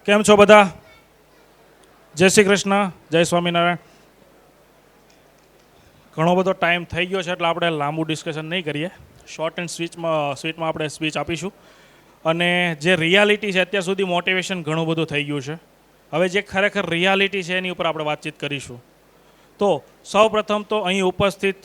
કેમ છો બધા? જય શ્રી કૃષ્ણ, જય સ્વામિનારાયણ. ઘણો બધો ટાઈમ થઈ ગયો છે એટલે આપણે લાંબુ ડિસ્કશન નહીં કરીએ. શોર્ટ એન્ડ સ્વીટમાં આપણે સ્પીચ આપીશું. અને જે રિયાલિટી છે અત્યાર સુધી મોટિવેશન ઘણું બધું થઈ ગયું છે. હવે જે ખરેખર રિયાલિટી છે એની ઉપર આપણે વાતચીત કરીશું. તો સૌ પ્રથમ તો અહીં ઉપસ્થિત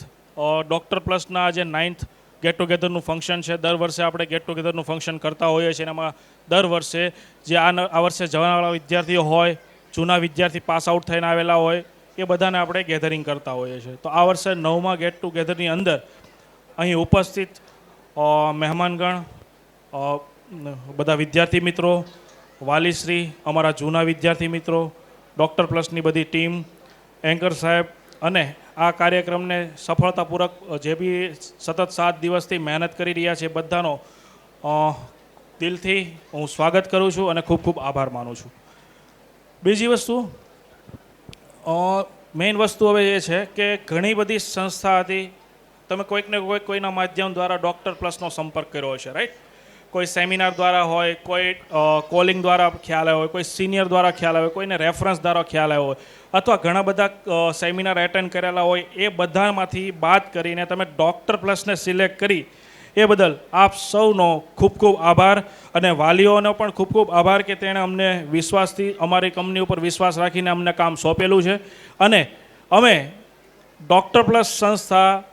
ડૉક્ટર પ્લસના જે 9th ગેટ ટુગેધરનું ફંક્શન છે. દર વર્ષે આપણે ગેટ ટુગેધરનું ફંક્શન કરતા હોઈએ છીએ. એમાં દર વર્ષે જે આ વર્ષે જવાનાવાળા વિદ્યાર્થીઓ હોય, જૂના વિદ્યાર્થી પાસ આઉટ થઈને આવેલા હોય, એ બધાને આપણે ગેધરિંગ કરતા હોઈએ છીએ. તો આ વર્ષે 9મા ગેટ ટુગેધરની અંદર અહીં ઉપસ્થિત મહેમાનગણ, બધા વિદ્યાર્થી મિત્રો, વાલીશ્રી, અમારા જૂના વિદ્યાર્થી મિત્રો, ડૉક્ટર પ્લસની બધી ટીમ, એન્કર સાહેબ અને આ કાર્યક્રમને સફળતાપૂર્વક જે બી સતત 7 દિવસથી મહેનત કરી રહ્યા છે બધાનો દિલથી હું સ્વાગત કરું છું અને ખૂબ ખૂબ આભાર માનું છું. બીજી વસ્તુ, મેઇન વસ્તુ હવે એ છે કે ઘણી બધી સંસ્થા હતી. તમે કોઈકને કોઈના માધ્યમ દ્વારા ડૉક્ટર પ્લસનો સંપર્ક કર્યો હશે, રાઈટ? કોઈ સેમિનાર દ્વારા હોય, કોઈ કોલિંગ દ્વારા ખ્યાલ આવ્યો હોય, કોઈ સિનિયર દ્વારા ખ્યાલ આવ્યો હોય, કોઈને રેફરન્સ દ્વારા ખ્યાલ આવ્યો હોય, અથવા ઘણા બધા સેમિનાર એટેન્ડ કરેલા હોય. એ બધામાંથી બાદ કરીને તમે ડૉક્ટર પ્લસને સિલેક્ટ કરી એ બદલ આપ સૌનો ખૂબ ખૂબ આભાર. અને વાલીઓનો પણ ખૂબ ખૂબ આભાર કે તેણે અમને વિશ્વાસથી અમારી કંપની ઉપર વિશ્વાસ રાખીને અમને કામ સોંપેલું છે. અને અમે ડૉક્ટર પ્લસ સંસ્થા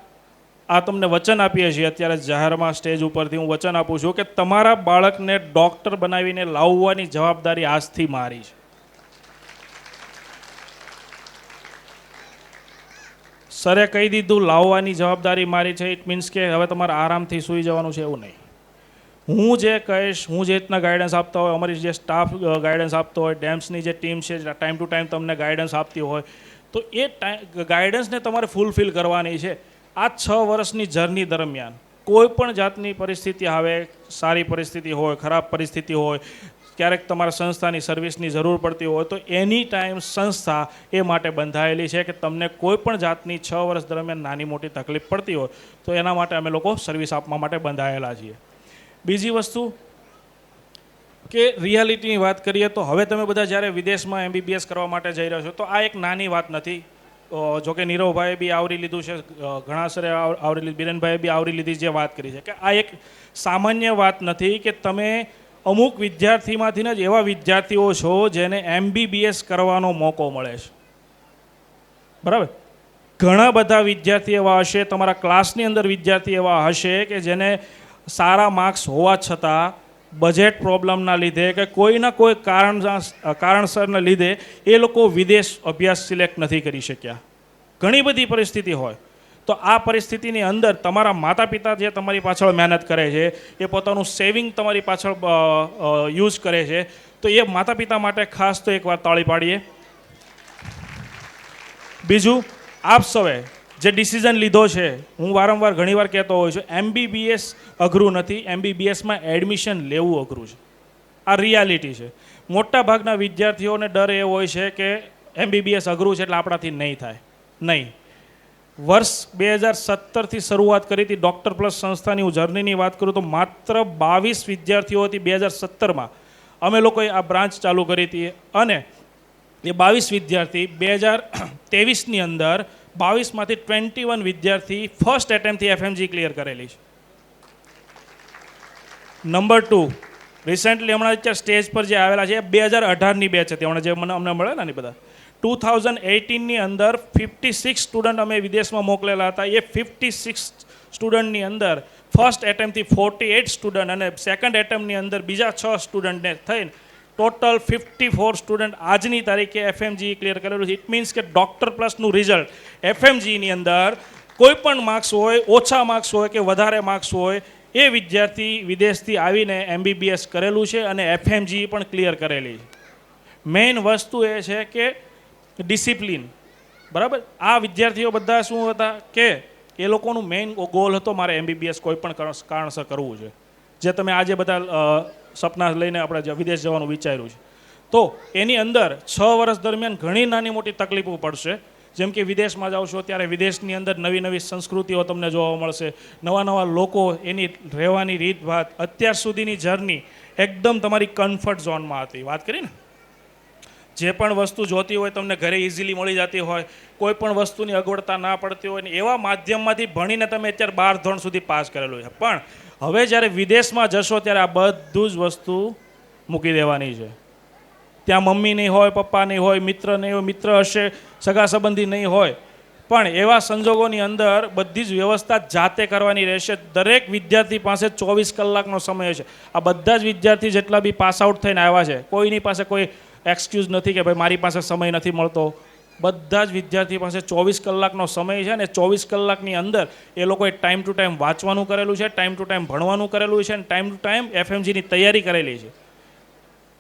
આ તમને વચન આપીએ છીએ અત્યારે જાહેરમાં સ્ટેજ ઉપરથી હું વચન આપું છું કે તમારા બાળકને ડૉક્ટર બનાવીને લાવવાની જવાબદારી આજથી મારી છે. સરે કહી દીધું લાવવાની જવાબદારી મારી છે. ઇટ મીન્સ કે હવે તમારે આરામથી સૂઈ જવાનું છે એવું નહીં. હું જે કહીશ, હું જે રીતના ગાઈડન્સ આપતા હોય, અમારી જે સ્ટાફ ગાઈડન્સ આપતો હોય, ડેમ્સની જે ટીમ છે ટાઈમ ટુ ટાઈમ તમને ગાઈડન્સ આપતી હોય, તો એ ગાઈડન્સને તમારે ફૂલફિલ કરવાની છે. આ 6 વર્ષની જર્ની દરમિયાન કોઈ પણ જાતની પરિસ્થિતિ આવે, સારી પરિસ્થિતિ હોય, ખરાબ પરિસ્થિતિ હોય, ક્યારેક તમારા સંસ્થાની સર્વિસની જરૂર પડતી હોય, તો એની ટાઈમ સંસ્થા એ માટે બંધાયેલી છે કે તમને કોઈ પણ જાતની 6 વર્ષ દરમિયાન નાની મોટી તકલીફ પડતી હોય તો એના માટે અમે લોકો સર્વિસ આપવા માટે બંધાયેલા છીએ. બીજી વસ્તુ કે રિયાલિટીની વાત કરીએ તો હવે તમે બધા જ્યારે વિદેશમાં MBBS કરવા માટે જઈ રહ્યા છો તો આ એક નાની વાત નથી. જોકે નીરવભાઈએ બી આવરી લીધું છે, ઘણા સરે આવરી લીધું, બિરેનભાઈએ બી આવરી લીધી જે વાત કરી છે કે આ એક સામાન્ય વાત નથી કે તમે અમુક વિદ્યાર્થીમાંથી જ એવા વિદ્યાર્થીઓ છો જેને MBBS કરવાનો મોકો મળે છે, બરાબર? ઘણા બધા વિદ્યાર્થી એવા હશે, તમારા ક્લાસની અંદર વિદ્યાર્થી એવા હશે કે જેને સારા માર્ક્સ હોવા છતાં બજેટ પ્રોબ્લેમના લીધે કે કોઈના કોઈ કારણસરના લીધે એ લોકો વિદેશ અભ્યાસ સિલેક્ટ નથી કરી શક્યા. ઘણી બધી પરિસ્થિતિ હોય. તો આ પરિસ્થિતિની અંદર તમારા માતા પિતા જે તમારી પાછળ મહેનત કરે છે, એ પોતાનું સેવિંગ તમારી પાછળ યુઝ કરે છે, તો એ માતા પિતા માટે ખાસ તો એકવાર તાળી પાડીએ. બીજું, આપ સૌએ જે ડિસિઝન લીધો છે, હું વારંવાર ઘણીવાર કહેતો હોઉં છું, MBBS અઘરું નથી, MBBSમાં એડમિશન લેવું અઘરું છે. આ રિયાલિટી છે. મોટા ભાગના વિદ્યાર્થીઓને ડર એ હોય છે કે MBBS અઘરું છે એટલે આપણાથી નહીં થાય. નહીં. વર્ષ 2017થી શરૂઆત કરી હતી ડૉક્ટર પ્લસ સંસ્થાની. હું જર્નીની વાત કરું તો માત્ર 22 વિદ્યાર્થીઓથી 2017માં અમે લોકોએ આ બ્રાન્ચ ચાલુ કરી હતી. અને એ 22 વિદ્યાર્થી 2023ની અંદર 22માંથી 21 વિદ્યાર્થી ફર્સ્ટ એટેમ્પથી FMG ક્લિયર કરેલી છે. નંબર 2, રિસેન્ટલી હમણાં અત્યારે સ્ટેજ પર જે આવેલા છે એ 2018ની બેચ હતી. હમણાં જે અમને મળેલા ને બધા 2018ની અંદર 56 સ્ટુડન્ટ અમે વિદેશમાં મોકલેલા હતા. એ 56 સ્ટુડન્ટની અંદર ફર્સ્ટ એટેમ્પથી 48 સ્ટુડન્ટ અને સેકન્ડ એટેમ્પની અંદર બીજા 6 સ્ટુડન્ટને થઈને ટોટલ 54 સ્ટુડન્ટ આજની તારીખે FMG ક્લિયર કરેલું છે. ઇટ મીન્સ કે ડૉક્ટર પ્લસનું રિઝલ્ટ FMGની અંદર કોઈ પણ માર્ક્સ હોય, ઓછા માર્ક્સ હોય કે વધારે માર્ક્સ હોય, એ વિદ્યાર્થી વિદેશથી આવીને MBBS કરેલું છે અને FMG પણ ક્લિયર કરેલી છે. મેઇન વસ્તુ એ છે કે ડિસિપ્લિન, બરાબર? આ વિદ્યાર્થીઓ બધા શું હતા કે એ લોકોનું મેઇન ગોલ હતો મારે MBBS કોઈ પણ કારણસર કરવું છે. જે તમે આજે બધા સપના લઈને આપણે વિદેશ જવાનું વિચાર્યું છે, તો એની અંદર 6 વર્ષ દરમિયાન ઘણી નાની મોટી તકલીફો પડશે. જેમ કે વિદેશમાં જાઓ છો ત્યારે વિદેશની અંદર નવી નવી સંસ્કૃતિઓ તમને જોવા મળશે, નવા નવા લોકો, એની રહેવાની રીતભાત. અત્યાર સુધીની જર્ની એકદમ તમારી કમ્ફર્ટ ઝોનમાં હતી. વાત કરી ને જે પણ વસ્તુ જોતી હોય તમને ઘરે ઇઝીલી મળી જતી હોય, કોઈ પણ વસ્તુની અગવડતા ના પડતી હોય ને એવા માધ્યમમાંથી ભણીને તમે અત્યારે 12 ધોરણ સુધી પાસ કરેલું છે. પણ હવે જ્યારે વિદેશમાં જશો ત્યારે આ બધું જ વસ્તુ મૂકી દેવાની છે. ત્યાં મમ્મી નહીં હોય, પપ્પા નહીં હોય, મિત્ર નહીં હોય, મિત્ર હશે, સગા સંબંધી નહીં હોય, પણ એવા સંજોગોની અંદર બધી જ વ્યવસ્થા જાતે કરવાની રહેશે. દરેક વિદ્યાર્થી પાસે 24 કલાકનો સમય છે. આ બધા જ વિદ્યાર્થી જેટલા બી પાસ આઉટ થઈને આવ્યા છે, કોઈની પાસે કોઈ એક્સક્યુઝ નથી કે ભાઈ મારી પાસે સમય નથી મળતો. બધા જ વિદ્યાર્થી પાસે 24 કલાકનો સમય છે, અને 24 કલાકની અંદર એ લોકોએ ટાઈમ ટુ ટાઈમ વાંચવાનું કરેલું છે, ટાઈમ ટુ ટાઈમ ભણવાનું કરેલું છે, અને ટાઈમ ટુ ટાઈમ FMGની તૈયારી કરેલી છે.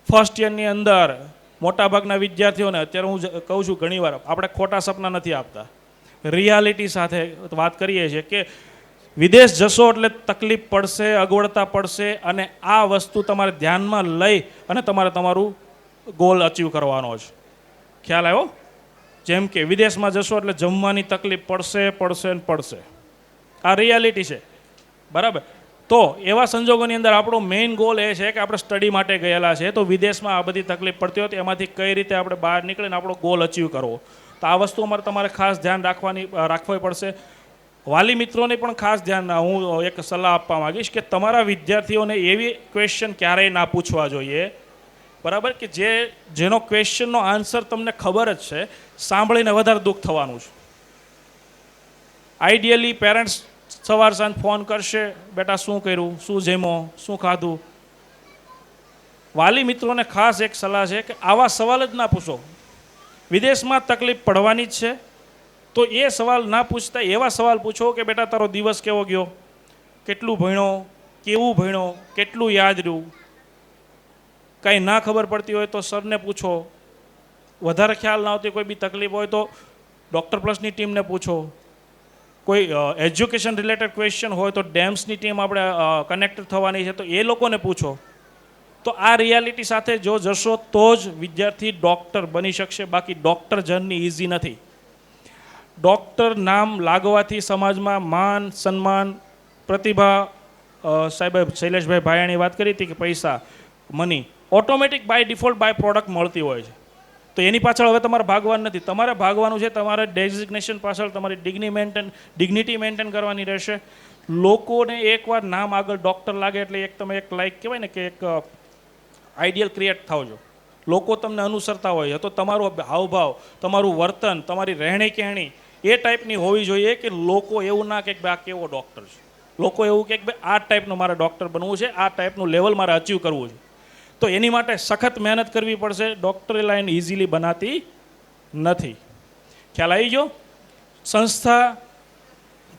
ફર્સ્ટ યરની અંદર મોટાભાગના વિદ્યાર્થીઓને અત્યારે હું કહું છું ઘણીવાર આપણે ખોટા સપના નથી આપતા, રિયાલિટી સાથે વાત કરીએ છીએ કે વિદેશ જશો એટલે તકલીફ પડશે, અગવડતા પડશે, અને આ વસ્તુ તમારે ધ્યાનમાં લઈ અને તમારે તમારું ગોલ અચીવ કરવાનો છે. ખ્યાલ આવ્યો? જેમ કે વિદેશમાં જશો એટલે જમવાની તકલીફ પડશે ને પડશે. આ રિયાલિટી છે, બરાબર? તો એવા સંજોગોની અંદર આપણો મેઇન ગોલ એ છે કે આપણે સ્ટડી માટે ગયેલા છે, તો વિદેશમાં આ બધી તકલીફ પડતી હોય તો એમાંથી કઈ રીતે આપણે બહાર નીકળીને આપણો ગોલ અચીવ કરવો. તો આ વસ્તુ અમારે તમારે ખાસ ધ્યાન રાખવી પડશે. વાલી મિત્રોને પણ ખાસ ધ્યાન, હું એક સલાહ આપવા માગીશ કે તમારા વિદ્યાર્થીઓને એવી ક્વેશ્ચન ક્યારેય ના પૂછવા જોઈએ, બરાબર, કે જેનો ક્વેશ્ચનનો આન્સર તમને ખબર જ છે, સાંભળીને વધારે દુઃખ થવાનું છે. આઈડિયલી પેરેન્ટ્સ સવાર સાંજ ફોન કરશે, બેટા શું કર્યું, શું જમ્યો, શું ખાધું. વાલી મિત્રોને ખાસ એક સલાહ છે કે આવા સવાલ જ ના પૂછો. વિદેશમાં તકલીફ પડવાની જ છે, તો એ સવાલ ના પૂછતા એવા સવાલ પૂછો કે બેટા તારો દિવસ કેવો ગયો, કેટલું ભણ્યો, કેવું ભણ્યો, કેટલું યાદ રહ્યું. કાંઈ ના ખબર પડતી હોય તો સરને પૂછો. વધારે ખ્યાલ ના આવતી કોઈ બી તકલીફ હોય તો ડૉક્ટર પ્લસની ટીમને પૂછો. કોઈ એજ્યુકેશન રિલેટેડ ક્વેશ્ચન હોય તો ડેમ્સની ટીમ આપણે કનેક્ટ થવાની છે, તો એ લોકોને પૂછો. તો આ રિયાલિટી સાથે જો જશો તો જ વિદ્યાર્થી ડૉક્ટર બની શકશે. બાકી ડૉક્ટર જર્ની ઇઝી નથી. ડૉક્ટર નામ લાગવાથી સમાજમાં માન, સન્માન, પ્રતિભા, સાહેબે શૈલેષભાઈ ભાયાણી વાત કરી હતી કે પૈસા, money automatic by default by product મળતી હોય છે. તો એની પાછળ હવે તમારે ભાગવાનું નથી. તમારે ભાગવાનું છે તમારે ડેઝિગ્નેશન પાછળ, તમારી ડિગ્નિટી મેન્ટેન કરવાની રહેશે. લોકોને એકવાર નામ આગળ ડૉક્ટર લાગે એટલે તમે એક લાઈક કહેવાય ને કે એક આઈડિયલ ક્રિએટ થાવ છો. લોકો તમને અનુસરતા હોય તો તમારું હાવભાવ, તમારું વર્તન, તમારી રહેણી કહેણી એ ટાઈપની હોવી જોઈએ કે લોકો એવું ના કહે કે ભાઈ આ કેવો ડૉક્ટર છે. લોકો એવું કહે કે ભાઈ આ ટાઈપનું મારે ડૉક્ટર બનવું છે, આ ટાઈપનું લેવલ મારે અચીવ કરવું છે. તો એની માટે સખત મહેનત કરવી પડશે. ડૉક્ટરી લાઈન ઇઝીલી બનાતી નથી. ખ્યાલ આવી ગયો? સંસ્થા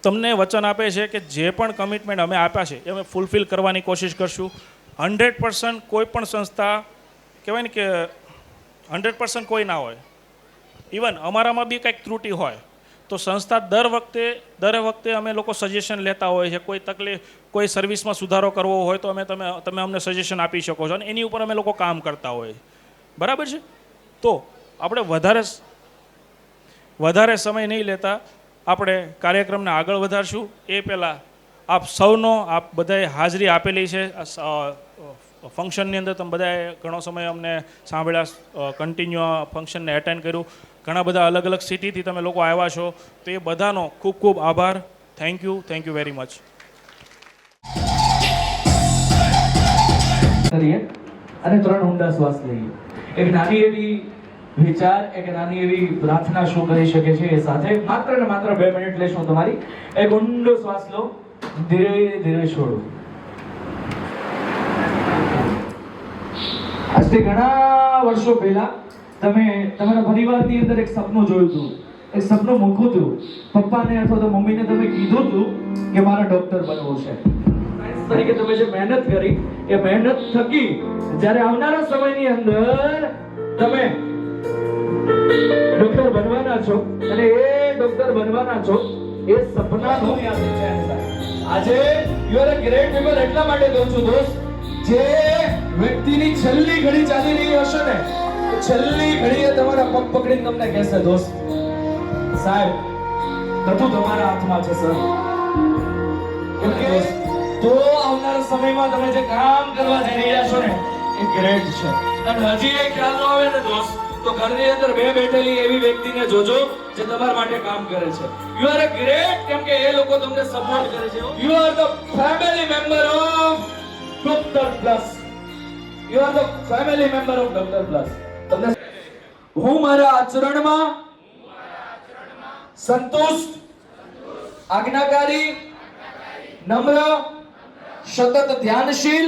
તમને વચન આપે છે કે જે પણ કમિટમેન્ટ અમે આપ્યા છે એ અમે ફૂલફિલ કરવાની કોશિશ કરશું. 100% કોઈ પણ સંસ્થા કહેવાય ને કે 100% કોઈ ના હોય. ઇવન અમારામાં બી કંઈક ત્રુટિ હોય તો સંસ્થા દર વખતે અમે લોકો સજેશન લેતા હોય છે. કોઈ તકલીફ, કોઈ સર્વિસમાં સુધારો કરવો હોય તો તમે અમને સજેશન આપી શકો છો, અને એની ઉપર અમે લોકો કામ કરતા હોય. બરાબર છે? તો આપણે વધારે સમય નહીં લેતા આપણે કાર્યક્રમને આગળ વધારશું. એ પહેલાં આપ બધાએ હાજરી આપેલી છે ફંક્શનની અંદર. તમે બધાએ ઘણો સમય અમને સાંભળ્યા, કન્ટિન્યુ ફંક્શનને એટેન્ડ કર્યું. ઘણા બધા અલગ અલગ સિટીથી તમે લોકો આવ્યા છો, તો એ બધાનો ખૂબ ખૂબ આભાર. Thank you very much. અને 3 ઊંડા શ્વાસ લઈએ. એક નાની એવી વિચાર, એક નાની એવી પ્રાર્થના શું કરી શકે છે એ સાથે માત્ર ને માત્ર 2 મિનિટ લેશું તમારી. એક ઊંડો શ્વાસ લો, ધીરે ધીરે છોડો. આજથી ઘણા વર્ષો પહેલા તમે તમારા પરિવારની અંદર એક સપનું જોયું હતું, એક સપનું મૂક્યું હતું. પપ્પાને અથવા તો મમ્મીને તમે કીધું હતું કે મારે ડોક્ટર બનવું છે. તરીકે તમે જે મહેનત કરી એ મહેનત થકી જ્યારે આવનારા સમયની અંદર તમે ડોક્ટર બનવાના છો, અને એ ડોક્ટર બનવાના છો એ સપનાનું આજે you are a great people. એટલા માટે કહું છું દોસ્ત, જે વ્યક્તિની છેલ્લી ઘડી ચાલી રહી હશે ને, છેલ્લી ઘડીએ તમારા પગ પકડીને તમને કહેશે દોસ્ત સાહેબ બધું તમારા હાથમાં છે સર. તો આવનારા સમયમાં તમે જે કામ કરવા જઈ રહ્યા છો ને એ ગ્રેટ છે. અને હજી એ ખ્યાલ ન આવે ને દોસ્ત તો ઘરની અંદર બે બેઠેલી એવી વ્યક્તિને જોજો જે તમારા માટે કામ કરે છે. યુ આર અ ગ્રેટ, કેમ કે એ લોકો તમને સપોર્ટ કરે છે. You are the family member of doctor plus. You are the family member of doctor plus. તમને હું મારા આચરણમાં સંતુષ્ટ, આજ્ઞાકારી, નમ્ર, સતત ધ્યાનશીલ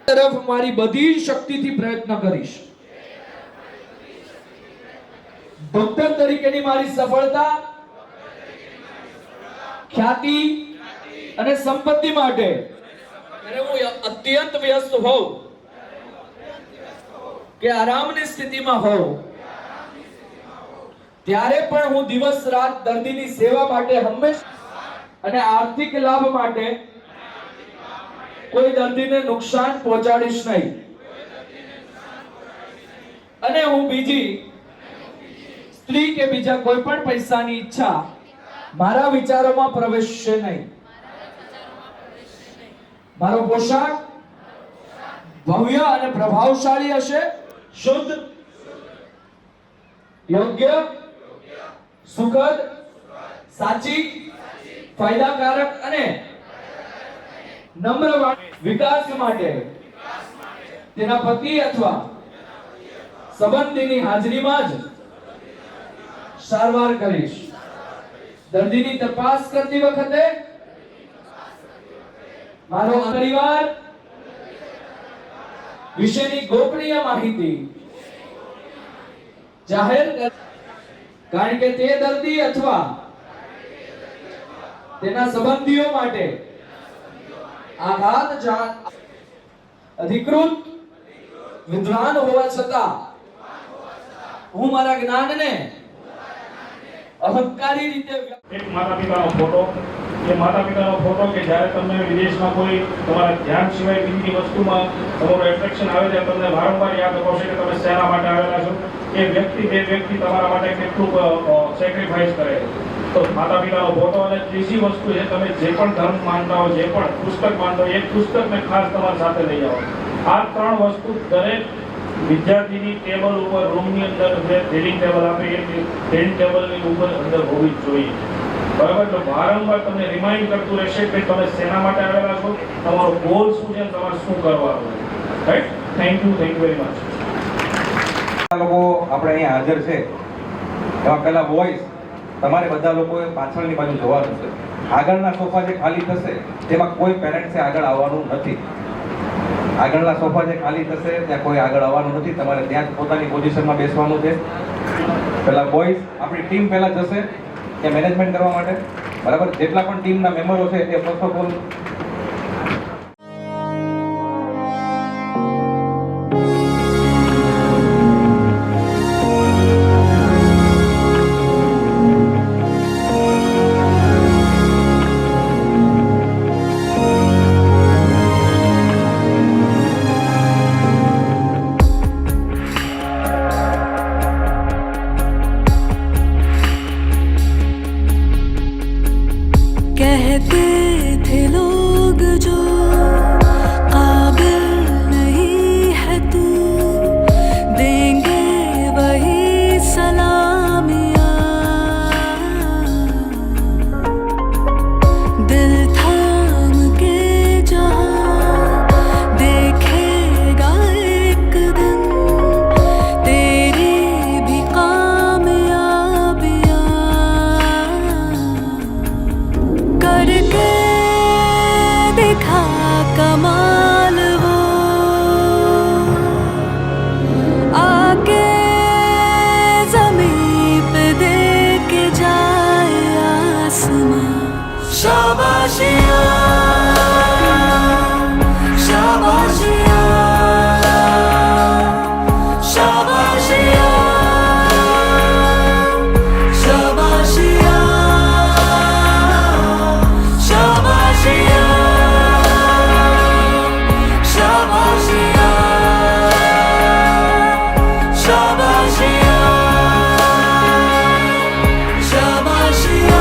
તરફ મારી બધી શક્તિથી પ્રયત્ન કરીશ. ડોક્ટર તરીકેની મારી સફળતા, ખ્યાતિ અને સંપત્તિ માટે જ્યારે હું અત્યંત વ્યસ્ત હોઉં કે આરામની સ્થિતિમાં હોઉં, ત્યારે પણ હું દિવસ રાત દર્દીની સેવા માટે હંમેશા અને આર્થિક લાભ માટે કોઈ દર્દીને નુકસાન પહોંચાડીશ નહીં. અને હું બીજી સ્ત્રી કે બીજા કોઈ પણ પૈસાની ઈચ્છા મારા વિચારોમાં પ્રવેશશે નહીં. મારો પોશાક ભવ્ય અને પ્રભાવશાળી હશે, શુદ્ધ, યોગ્ય, સુખદ, સાચી, ફાયદાકારક અને નમ્ર વિકાસ માટે તેના પતિ અથવા સંબંધીની હાજરીમાં જ સારવાર કરીશ. દર્દીની તપાસ કરતી વખતે મારો પરિવાર વિશેની ગોપનીય માહિતી જાહેર કર, કારણ કે તે દર્દી અથવા તેના સંબંધીઓ માટે આઘાતજનક અધિકૃત વિદ્વાન હોવા છતાં હું મારા જ્ઞાનને અહંકારી રીતે એક માતા પિતાનો ફોટો, એ માતા પિતાનો ફોટો કે જ્યારે તમે વિદેશમાં કોઈ તમારા ધ્યાન સિવાય બીજી વસ્તુમાં તમારું એટ્રેક્શન આવે ત્યારે તમને વારંવાર યાદ અપાવશે કે તમે શેના માટે આવેલા છો. એ વ્યક્તિ બે વ્યક્તિ તમારા માટે કેટલું સેક્રિફાઈસ કરે. તો માતા પિતાનો ફોટો. અને ત્રીજી વસ્તુ છે, તમે જે પણ ધર્મ માનતા હો, જે પણ પુસ્તક માનતા હો, એક પુસ્તકને ખાસ તમારી સાથે લઈ આવો. આ ત્રણ વસ્તુ દરેક વિદ્યાર્થીની ટેબલ ઉપર, રૂમની અંદર જે રીડિંગ ટેબલ આપે એ રીડિંગ ટેબલની ઉપર અંદર હોવી જ જોઈએ. બરાબર? તો વારંવાર તમને રિમાઇન્ડ કરતું રહેશે કે તમે શેના માટે આવેલા છો, તમારો ગોલ શું છે, તમારે શું કરવાનું. Right? Thank you very much. લોકો આપણે અહીંયા હાજર છે એમાં પહેલા વોઇસ તમારે બધા લોકોએ પાછળની બાજુ જોવાનું છે. આગળના સોફા જે ખાલી થશે તેમાં કોઈ પેરેન્ટ્સે આગળ આવવાનું નથી. આગળના સોફા જે ખાલી થશે ત્યાં કોઈ આગળ આવવાનું નથી. તમારે ત્યાં જ પોતાની પોઝિશનમાં બેસવાનું છે. પહેલા બોયઝ આપણી ટીમ પહેલા જશે ત્યાં મેનેજમેન્ટ કરવા માટે. બરાબર? જેટલા પણ ટીમના મેમ્બરો છે તે ફર્સ્ટ ઓફ ઓલ कहते थे लोग जो काबिल नहीं है तू, देंगे वही सलामियाँ. दिल थाम के जहाँ देखेगा एक दिन तेरी भी कामयाबियाँ. करके दिखा कमाल वो, आके ज़मीं पे दे के जाए आसमां. शाबाशियाँ, शाबाशियाँ, शाबाशियाँ, शाबाशियाँ, शाबाशियाँ, शाबाशियाँ, शाबाशियाँ, शाबाशियाँ.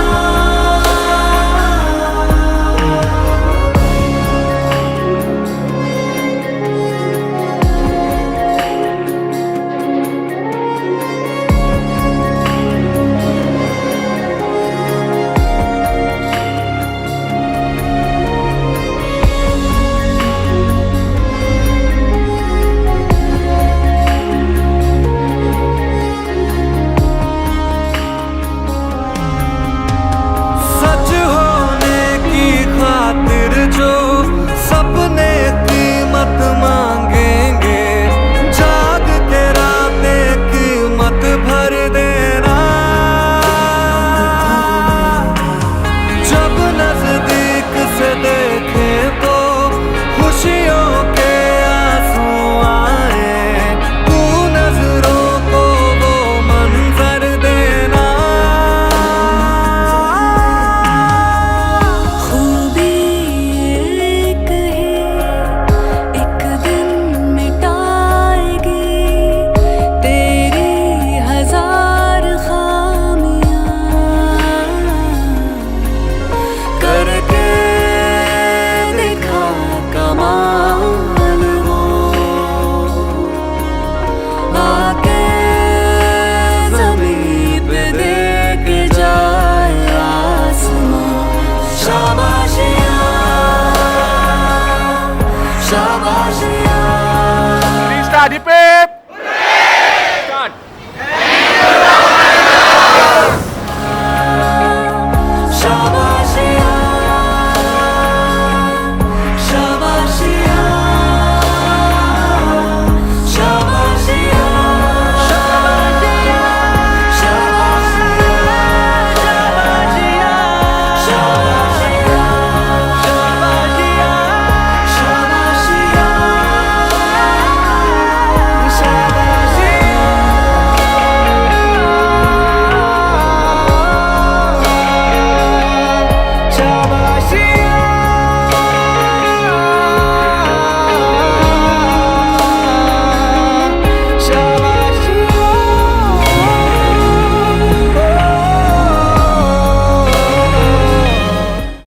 રિપીટ